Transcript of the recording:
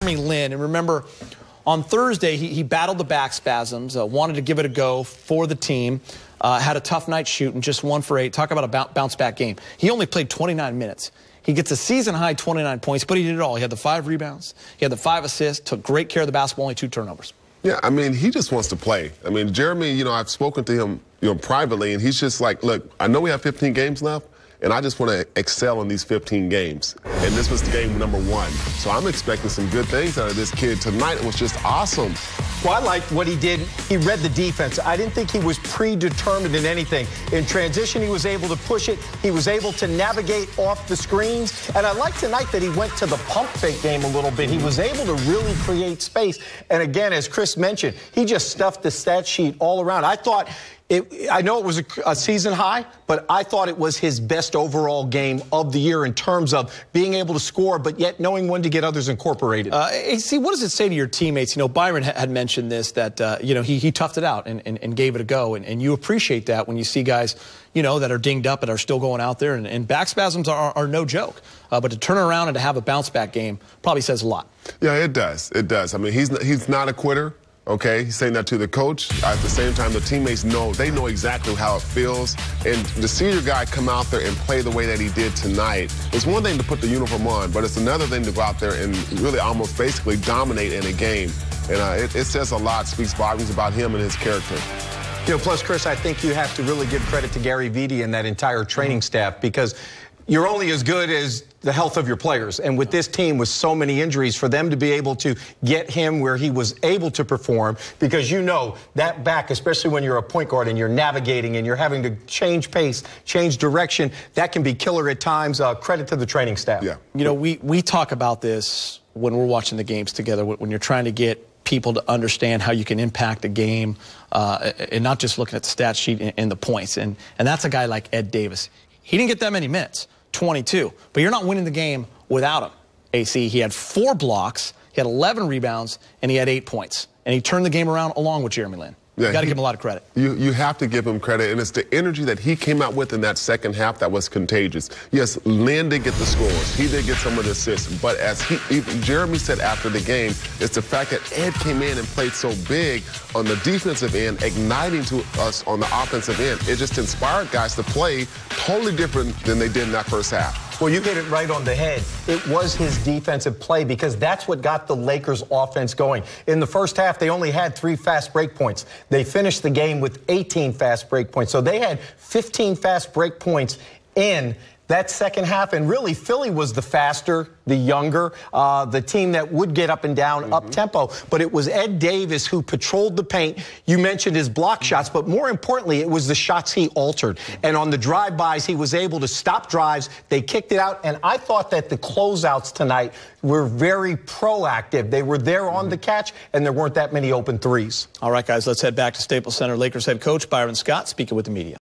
Lin, and remember, on Thursday, he battled the back spasms, wanted to give it a go for the team, had a tough night shooting, just 1 for 8. Talk about a bounce-back game. He only played 29 minutes. He gets a season-high 29 points, but he did it all. He had the 5 rebounds. He had the 5 assists, took great care of the basketball, only 2 turnovers. Yeah, I mean, he just wants to play. I mean, Jeremy, I've spoken to him, privately, and he's just like, look, I know we have 15 games left, and I just want to excel in these 15 games. And this was game number 1. So I'm expecting some good things out of this kid. Tonight it was just awesome. Well, I liked what he did. He read the defense. I didn't think he was predetermined in anything. In transition, he was able to push it. He was able to navigate off the screens. And I liked tonight that he went to the pump fake game a little bit. He was able to really create space. And again, as Chris mentioned, he just stuffed the stat sheet all around. I know it was a season high, but I thought it was his best overall game of the year in terms of being able to score, but yet knowing when to get others incorporated. AC, what does it say to your teammates? Byron had mentioned this, that, he toughed it out and gave it a go. And you appreciate that when you see guys, that are dinged up and are still going out there. And back spasms are no joke. But to turn around and to have a bounce-back game probably says a lot. Yeah, it does. It does. I mean, he's not a quitter. Okay, he's saying that to the coach. At the same time, the teammates know exactly how it feels. And to see your guy come out there and play the way that he did tonight, it's one thing to put the uniform on, but it's another thing to go out there and really almost basically dominate in a game. And it says a lot, speaks volumes about him and his character. Plus, Chris, I think you have to really give credit to Gary Vitti and that entire training staff, because you're only as good as the health of your players. And with this team with so many injuries, for them to be able to get him where he was able to perform, because that back, especially when you're a point guard and you're navigating and you're having to change pace, change direction, that can be killer at times. Credit to the training staff. Yeah. We talk about this when we're watching the games together, when you're trying to get people to understand how you can impact a game and not just looking at the stat sheet and the points. And that's a guy like Ed Davis. He didn't get that many minutes. 22. But you're not winning the game without him, AC. He had 4 blocks, he had 11 rebounds, and he had 8 points. And he turned the game around along with Jeremy Lin. Yeah, you got to give him a lot of credit. You have to give him credit, and it's the energy that he came out with in that second half that was contagious. Yes, Lin did get the scores. He did get some of the assists. But as Jeremy said after the game, it's the fact that Ed came in and played so big on the defensive end, igniting to us on the offensive end. It just inspired guys to play totally different than they did in that first half. Well, you hit it right on the head. It was his defensive play, because that's what got the Lakers' offense going. In the first half, they only had 3 fast break points. They finished the game with 18 fast break points. So they had 15 fast break points in that second half, and really Philly was the faster, the younger, the team that would get up and down, up-tempo. But it was Ed Davis who patrolled the paint. You mentioned his block shots, but more importantly, it was the shots he altered. And on the drive-bys, he was able to stop drives. They kicked it out, and I thought that the closeouts tonight were very proactive. They were there on the catch, and there weren't that many open threes. All right, guys, let's head back to Staples Center. Lakers head coach Byron Scott speaking with the media.